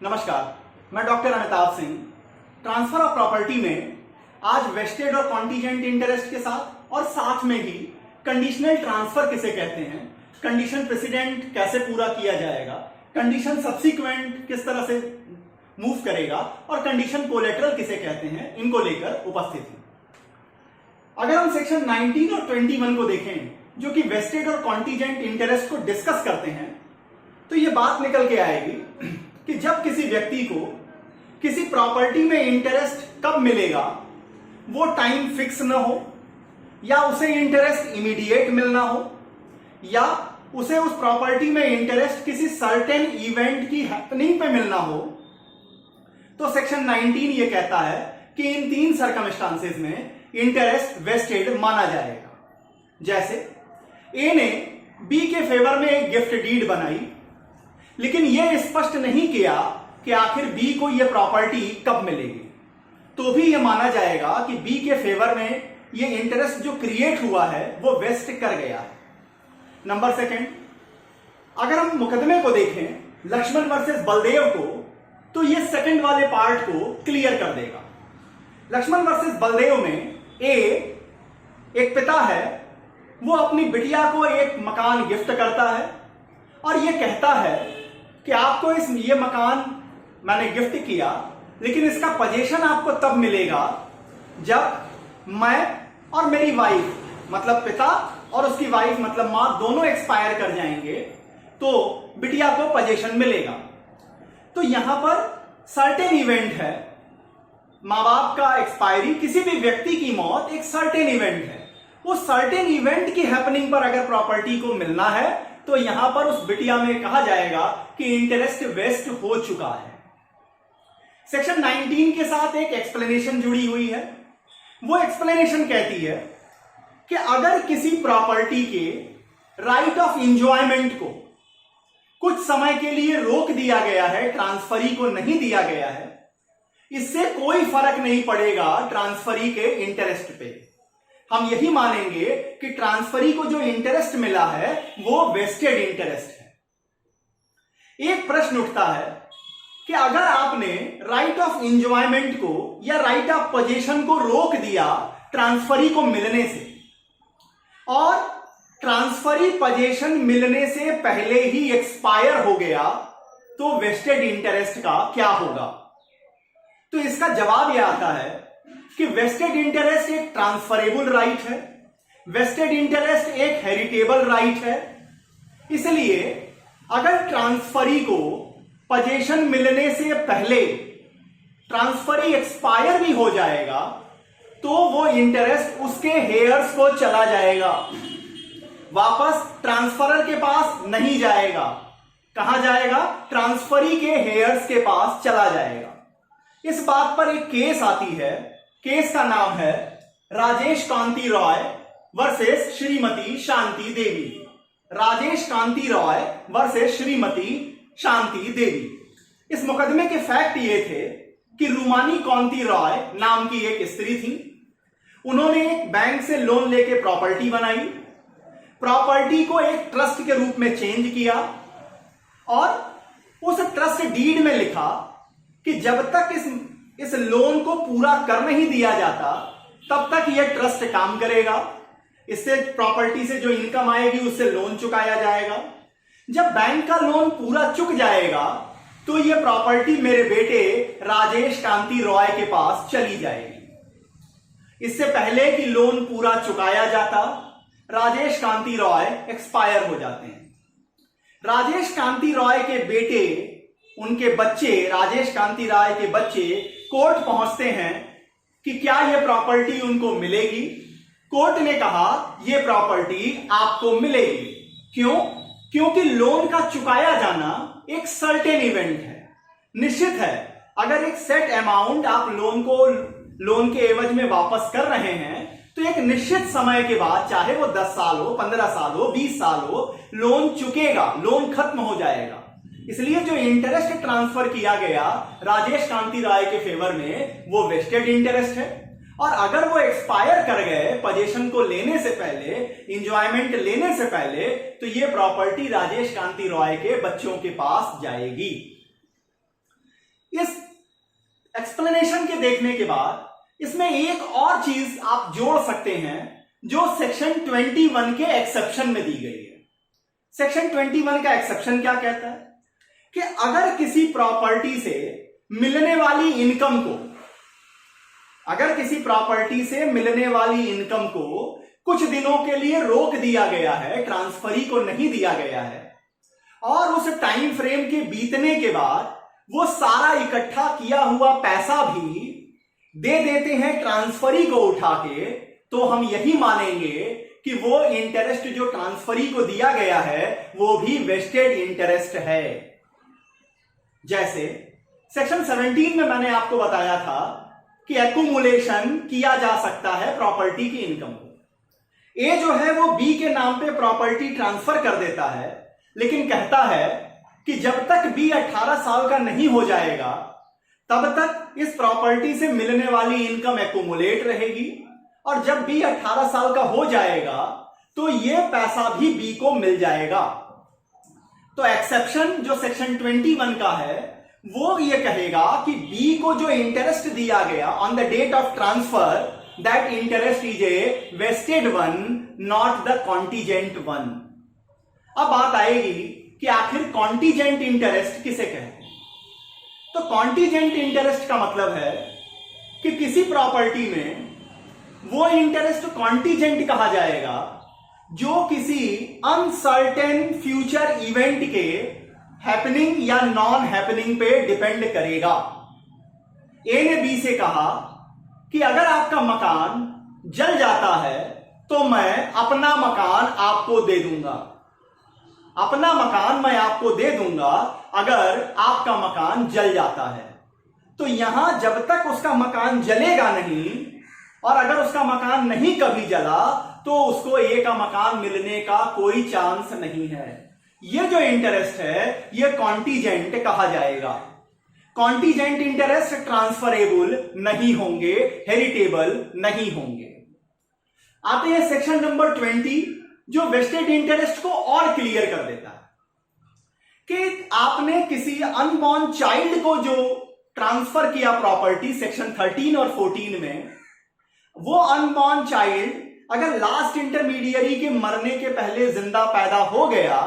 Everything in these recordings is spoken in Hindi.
नमस्कार, मैं doctor Amitabh Singh. Transfer of property में आज वेस्टेड और कॉन्टीजेंट इंटरेस्ट के साथ और साथ में ही कंडीशनल ट्रांसफर किसे कहते हैं, कंडीशन प्रेसिडेंट कैसे पूरा किया जाएगा, कंडीशन सब्सिक्वेंट किस तरह से मूव करेगा और कंडीशन कोलेटरल किसे कहते हैं, इनको लेकर उपस्थित है। अगर हम सेक्शन 19 और 21 को देखें जो कि वेस्टेड और कॉन्टीजेंट इंटरेस्ट को डिस्कस करते हैं, तो यह बात निकल के आएगी कि जब किसी व्यक्ति को किसी प्रॉपर्टी में इंटरेस्ट कब मिलेगा वो टाइम फिक्स ना हो, या उसे इंटरेस्ट इमीडिएट मिलना हो, या उसे उस प्रॉपर्टी में इंटरेस्ट किसी सर्टेन इवेंट की हैपनिंग पे मिलना हो, तो सेक्शन 19 ये कहता है कि इन तीन सर्कमस्टांसेस में इंटरेस्ट वेस्टेड माना जाएगा। जैसे ए ने बी के फेवर में एक गिफ्ट डीड बनाई, लेकिन यह स्पष्ट नहीं किया कि आखिर बी को यह प्रॉपर्टी कब मिलेगी, तो भी यह माना जाएगा कि बी के फेवर में यह इंटरेस्ट जो क्रिएट हुआ है वो वेस्ट कर गया है। नंबर सेकंड, अगर हम मुकदमे को देखें लक्ष्मण वर्सेस बलदेव को, तो यह सेकंड वाले पार्ट को क्लियर कर देगा। लक्ष्मण वर्सेस बलदेव में एक पिता है, वो अपनी बिटिया को एक मकान गिफ्ट करता है और यह कहता है कि आपको ये मकान मैंने गिफ्ट किया, लेकिन इसका पोजीशन आपको तब मिलेगा जब मैं और मेरी वाइफ, मतलब पिता और उसकी वाइफ मतलब मां, दोनों एक्सपायर कर जाएंगे, तो बिटिया को पोजीशन मिलेगा। तो यहां पर सर्टेन इवेंट है, मां बाप का एक्सपायरी, किसी भी व्यक्ति की मौत एक सर्टेन इवेंट है। उस सर्टेन इवेंट की हैपनिंग पर अगर प्रॉपर्टी को मिलना है तो यहां पर उस बिटिया में कहा जाएगा कि इंटरेस्ट वेस्ट हो चुका है। सेक्शन 19 के साथ एक एक्सप्लेनेशन जुड़ी हुई है। वो एक्सप्लेनेशन कहती है कि अगर किसी प्रॉपर्टी के राइट ऑफ एंजॉयमेंट को कुछ समय के लिए रोक दिया गया है, ट्रांसफरी को नहीं दिया गया है, इससे कोई फर्क नहीं पड़ेगा ट्रांसफरी के इंटरेस्ट पे। हम यही मानेंगे कि ट्रांसफरी को जो इंटरेस्ट मिला है वो वेस्टेड इंटरेस्ट है। एक प्रश्न उठता है कि अगर आपने राइट ऑफ एंजॉयमेंट को या राइट ऑफ पोजीशन को रोक दिया ट्रांसफरी को मिलने से, और ट्रांसफरी पोजीशन मिलने से पहले ही एक्सपायर हो गया, तो वेस्टेड इंटरेस्ट का क्या होगा? तो इसका जवाब यह आता है कि वेस्टेड इंटरेस्ट एक ट्रांसफरेबल राइट है, वेस्टेड इंटरेस्ट एक हेरिटेबल राइट है। इसलिए अगर ट्रांसफरी को पोजीशन मिलने से पहले ट्रांसफरी एक्सपायर भी हो जाएगा, तो वो इंटरेस्ट उसके हेयर्स को चला जाएगा, वापस ट्रांसफरर के पास नहीं जाएगा। कहां जाएगा? ट्रांसफरी के हेयर्स के पास चला जाएगा। इस बात पर एक केस आती है, केस का नाम है राजेश कांति रॉय वर्सेस श्रीमती शांति देवी। राजेश कांति रॉय वर्सेस श्रीमती शांति देवी। इस मुकदमे के फैक्ट ये थे कि रूमानी कांति रॉय नाम की एक स्त्री थी। उन्होंने एक बैंक से लोन लेके प्रॉपर्टी बनाई, प्रॉपर्टी को एक ट्रस्ट के रूप में चेंज किया और उस ट्रस्ट डीड में लिखा कि जब तक इस लोन को पूरा कर नहीं दिया जाता तब तक यह ट्रस्ट काम करेगा। इससे प्रॉपर्टी से जो इनकम आएगी उससे लोन चुकाया जाएगा। जब बैंक का लोन पूरा चुक जाएगा तो यह प्रॉपर्टी मेरे बेटे राजेश कांति रॉय के पास चली जाएगी। इससे पहले कि लोन पूरा चुकाया जाता, राजेश कांति रॉय एक्सपायर हो जाते हैं। राजेश कांति रॉय के बेटे, उनके बच्चे, राजेश कांति रॉय के बच्चे कोर्ट पहुंचते हैं कि क्या यह प्रॉपर्टी उनको मिलेगी। कोर्ट ने कहा यह प्रॉपर्टी आपको मिलेगी। क्यों? क्योंकि लोन का चुकाया जाना एक सर्टेन इवेंट है, निश्चित है। अगर एक सेट अमाउंट आप लोन के एवज में वापस कर रहे हैं तो एक निश्चित समय के बाद, चाहे वो 10 साल हो, 15 साल हो, 20 साल हो, लोन चुकेगा, लोन खत्म हो जाएगा। इसलिए जो इंटरेस्ट ट्रांसफर किया गया राजेश कांति रॉय के फेवर में वो वेस्टेड इंटरेस्ट है। और अगर वो एक्सपायर कर गए पोजीशन को लेने से पहले, इंजॉयमेंट लेने से पहले, तो ये प्रॉपर्टी राजेश कांति रॉय के बच्चों के पास जाएगी। देखने के बाद इसमें एक और चीज आप जोड़ सकते हैं जो सेक्शन 21 के एक्सेप्शन में दी गई है। सेक्शन 21 का एक्सेप्शन क्या कहता है कि अगर किसी प्रॉपर्टी से मिलने वाली इनकम को, अगर किसी प्रॉपर्टी से मिलने वाली इनकम को कुछ दिनों के लिए रोक दिया गया है, ट्रांसफरी को नहीं दिया गया है, और उस टाइम फ्रेम के बीतने के बाद वो सारा इकट्ठा किया हुआ पैसा भी दे देते हैं ट्रांसफरी को उठा के, तो हम यही मानेंगे कि वो इंटरेस्ट जो ट्रांसफरी को दिया गया है वो भी वेस्टेड इंटरेस्ट है। जैसे सेक्शन 17 में मैंने आपको बताया था कि एक्यूमुलेशन किया जा सकता है प्रॉपर्टी की इनकम को। ए जो है वो बी के नाम पे प्रॉपर्टी ट्रांसफर कर देता है, लेकिन कहता है कि जब तक बी 18 साल का नहीं हो जाएगा तब तक इस प्रॉपर्टी से मिलने वाली इनकम एक्यूमुलेट रहेगी, और जब बी 18 साल का हो जाएगा तो ये पैसा भी बी को मिल जाएगा। तो एक्सेप्शन जो सेक्शन 21 का है वो ये कहेगा कि बी को जो इंटरेस्ट दिया गया on the date of transfer, that interest is a vested one, not the contingent one. अब बात आएगी कि आखिर कॉन्टीजेंट इंटरेस्ट किसे कहते हैं। तो कॉन्टीजेंट इंटरेस्ट का मतलब है कि किसी प्रॉपर्टी में वो इंटरेस्ट कॉन्टीजेंट कहा जाएगा जो किसी अनसर्टेन फ्यूचर इवेंट के हैपनिंग या नॉन हैपनिंग पे डिपेंड करेगा। ए ने बी से कहा कि अगर आपका मकान जल जाता है तो मैं अपना मकान आपको दे दूंगा, अपना मकान मैं आपको दे दूंगा अगर आपका मकान जल जाता है। तो यहां जब तक उसका मकान जलेगा नहीं, और अगर उसका मकान नहीं कभी जला, तो उसको ए का मकान मिलने का कोई चांस नहीं है। ये जो इंटरेस्ट है ये कॉन्टीजेंट कहा जाएगा। कॉन्टीजेंट इंटरेस्ट ट्रांसफरेबल नहीं होंगे, हेरिटेबल नहीं होंगे। आते हैं सेक्शन नंबर 20 जो वेस्टेड इंटरेस्ट को और क्लियर कर देता है कि आपने किसी अनबॉर्न चाइल्ड को जो ट्रांसफर किया प्रॉपर्टी सेक्शन 13 और 14 में, वो अनबॉर्न चाइल्ड अगर लास्ट इंटरमीडियरी के मरने के पहले जिंदा पैदा हो गया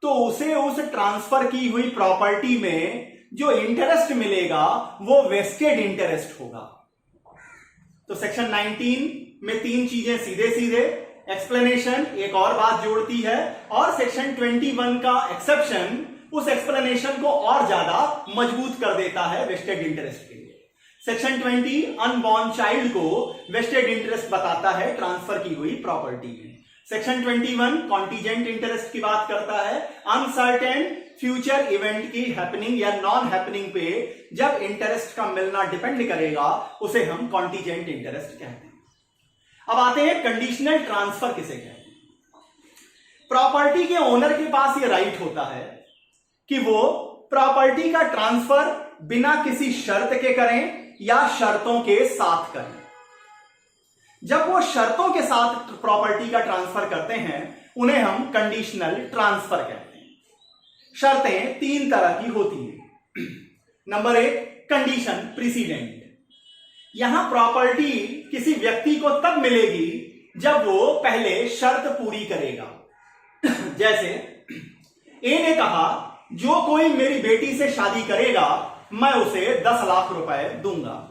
तो उसे उस ट्रांसफर की हुई प्रॉपर्टी में जो इंटरेस्ट मिलेगा वो वेस्टेड इंटरेस्ट होगा। तो सेक्शन 19 में तीन चीजें सीधे सीधे, एक्सप्लेनेशन एक और बात जोड़ती है, और सेक्शन 21 का एक्सेप्शन उस एक्सप्लेनेशन को और ज्यादा मजबूत कर देता है वेस्टेड इंटरेस्ट के लिए। सेक्शन 20 अनबॉर्न चाइल्ड को वेस्टेड इंटरेस्ट बताता है ट्रांसफर की हुई प्रॉपर्टी में। सेक्शन 21 कॉन्टीजेंट इंटरेस्ट की बात करता है, अनसर्टेन फ्यूचर इवेंट की हैपनिंग या नॉन हैपनिंग पे जब इंटरेस्ट का मिलना डिपेंड करेगा उसे हम कॉन्टीजेंट इंटरेस्ट कहते हैं। अब आते हैं कंडीशनल ट्रांसफर किसे कहते हैं। प्रॉपर्टी के ओनर के पास ये राइट होता है कि वो प्रॉपर्टी का ट्रांसफर बिना किसी शर्त के करें या शर्तों के साथ करें। जब वो शर्तों के साथ प्रॉपर्टी का ट्रांसफर करते हैं उन्हें हम कंडीशनल ट्रांसफर कहते हैं। शर्तें तीन तरह की होती हैं। Number 1 condition precedent. यहां प्रॉपर्टी किसी व्यक्ति को तब मिलेगी जब वो पहले शर्त पूरी करेगा। जैसे ए ने कहा जो कोई मेरी बेटी से शादी करेगा मैं उसे 10 लाख रुपए दूंगा।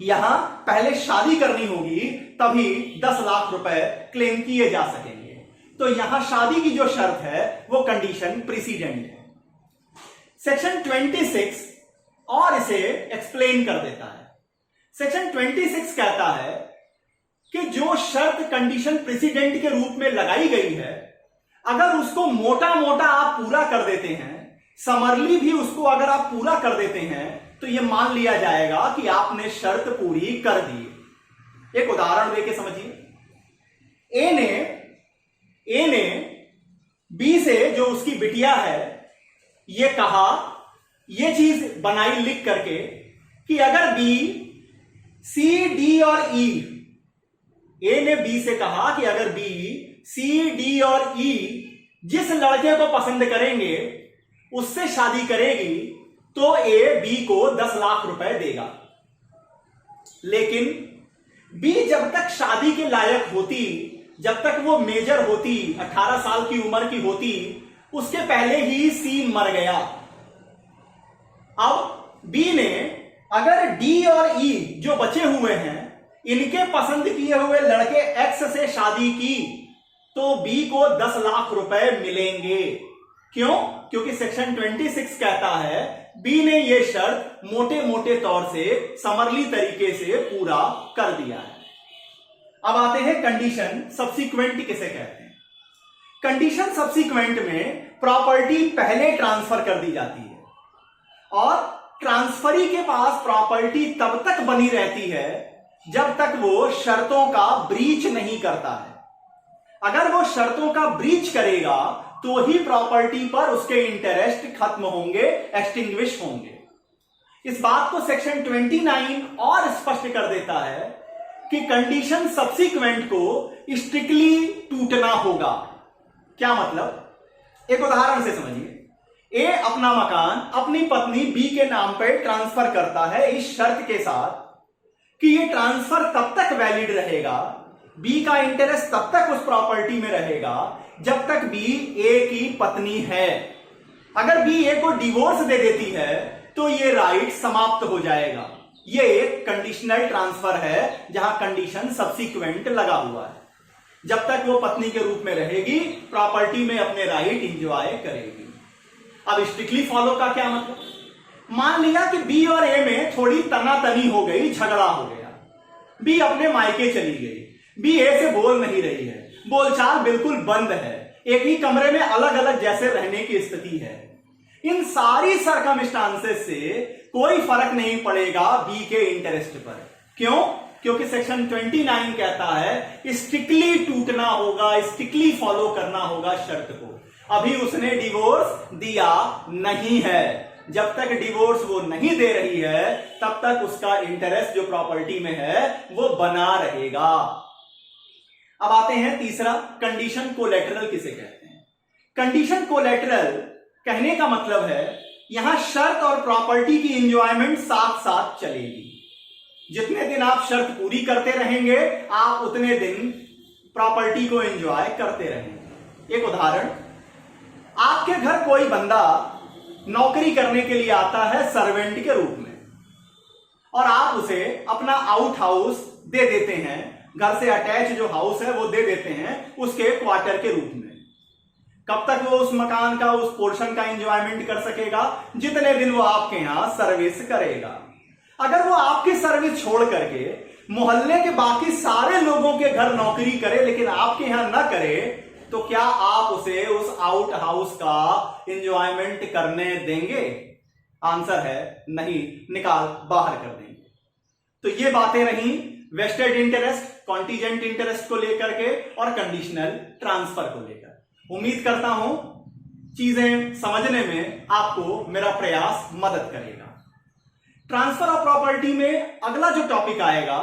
यहां पहले शादी करनी होगी तभी 10 लाख रुपए क्लेम किए जा सकेंगे। तो यहां शादी की जो शर्त है वो कंडीशन प्रीसीडेंट है। सेक्शन 26 और इसे एक्सप्लेन कर देता है। सेक्शन 26 कहता है कि जो शर्त कंडीशन प्रेसिडेंट के रूप में लगाई गई है अगर उसको मोटा मोटा आप पूरा कर देते हैं, समरली भी उसको अगर आप पूरा कर देते हैं तो यह मान लिया जाएगा कि आपने शर्त पूरी कर दी। एक उदाहरण देके समझिए। ए ने बी से जो उसकी बिटिया है ये कहा, ये चीज बनाई लिख करके कि अगर बी सी डी और ई, ए ने बी से कहा कि अगर बी सी डी और ई जिस लड़के को पसंद करेंगे उससे शादी करेगी तो ए बी को 10 लाख रुपए देगा। लेकिन बी जब तक शादी के लायक होती, जब तक वो मेजर होती, 18 साल की उम्र की होती, उसके पहले ही सी मर गया। अब बी ने अगर डी और ई जो बचे हुए हैं इनके पसंद किए हुए लड़के एक्स से शादी की तो बी को 10 लाख रुपए मिलेंगे। क्यों? क्योंकि सेक्शन 26 कहता है बी ने यह शर्त मोटे मोटे तौर से समरली तरीके से पूरा कर दिया है। अब आते हैं कंडीशन सब्सिक्वेंट किसे कहते हैं। कंडीशन सब्सिक्वेंट में प्रॉपर्टी पहले ट्रांसफर कर दी जाती है और ट्रांसफरी के पास प्रॉपर्टी तब तक बनी रहती है जब तक वो शर्तों का ब्रीच नहीं करता है। अगर वो शर्तों का ब्रीच करेगा तो ही प्रॉपर्टी पर उसके इंटरेस्ट खत्म होंगे, एक्सटिंग्विश होंगे। इस बात को सेक्शन 29 और स्पष्ट कर देता है कि कंडीशन सब्सिक्वेंट को स्ट्रिक्टली टूटना होगा। क्या मतलब? एक उदाहरण से समझिए। ए अपना मकान अपनी पत्नी बी के नाम पर ट्रांसफर करता है इस शर्त के साथ कि ये ट्रांसफर तब तक वैलिड रहेगा, बी का इंटरेस्ट तब तक उस प्रॉपर्टी में रहेगा जब तक बी ए की पत्नी है। अगर बी ए को डिवोर्स दे देती है तो ये राइट समाप्त हो जाएगा। ये एक कंडीशनल ट्रांसफर है जहां कंडीशन सब्सिक्वेंट लगा हुआ है। जब तक वो पत्नी के रूप में रहेगी प्रॉपर्टी में अपने राइट एंजॉय करेगी। अब स्ट्रिक्टली फॉलो का क्या मतलब? मान लिया कि बी और ए में थोड़ी तनातनी हो गई, झगड़ा हो गया, बी अपने मायके चली गई, बी ए से बोल नहीं रही है, बोलचाल बिल्कुल बंद है, एक ही कमरे में अलग अलग जैसे रहने की स्थिति है। इन सारी सर्कमस्टांसेस से कोई फर्क नहीं पड़ेगा बी के इंटरेस्ट पर। क्यों? क्योंकि सेक्शन 29 कहता है स्ट्रिक्टली टूटना होगा, स्ट्रिक्टली फॉलो करना होगा शर्त को। अभी उसने डिवोर्स दिया नहीं है, जब तक डिवोर्स वो नहीं दे रही है तब तक उसका इंटरेस्ट जो प्रॉपर्टी में है वो बना रहेगा। अब आते हैं तीसरा, कंडीशन कोलैटरल किसे कहते हैं। कंडीशन कोलैटरल कहने का मतलब है यहां शर्त और प्रॉपर्टी की एंजॉयमेंट साथ साथ चलेगी। जितने दिन आप शर्त पूरी करते रहेंगे आप उतने दिन प्रॉपर्टी को एंजॉय करते रहेंगे। एक उदाहरण, आपके घर कोई बंदा नौकरी करने के लिए आता है सर्वेंट के रूप में और आप उसे अपना आउट हाउस दे देते हैं, घर से अटैच जो हाउस है वो दे देते हैं उसके क्वार्टर के रूप में। कब तक वो उस मकान का, उस पोर्शन का एंजॉयमेंट कर सकेगा? जितने दिन वो आपके यहां सर्विस करेगा। अगर वो आपकी सर्विस छोड़ करके मोहल्ले के बाकी सारे लोगों के घर नौकरी करे लेकिन आपके यहां ना करे तो क्या आप उसे उस आउट हाउस का एंजॉयमेंट करने देंगे? आंसर है नहीं, निकाल बाहर कर देंगे। तो ये बातें रही वेस्टेड इंटरेस्ट, कॉन्टीजेंट इंटरेस्ट को लेकर के और कंडीशनल ट्रांसफर को लेकर। उम्मीद करता हूं चीजें समझने में आपको मेरा प्रयास मदद करेगा। ट्रांसफर ऑफ प्रॉपर्टी में अगला जो टॉपिक आएगा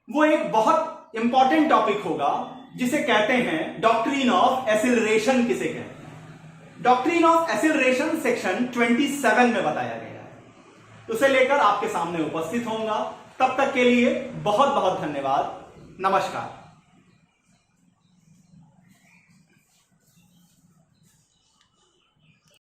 वो एक बहुत इंपॉर्टेंट टॉपिक होगा जिसे कहते हैं डॉक्ट्रिन ऑफ एसिलरेशन किसे कहते हैं। डॉक्ट्रिन ऑफ एसिलरेशन सेक्शन 27 में बताया गया है। उसे लेकर आपके सामने उपस्थित होऊंगा। तब तक के लिए बहुत बहुत धन्यवाद। नमस्कार।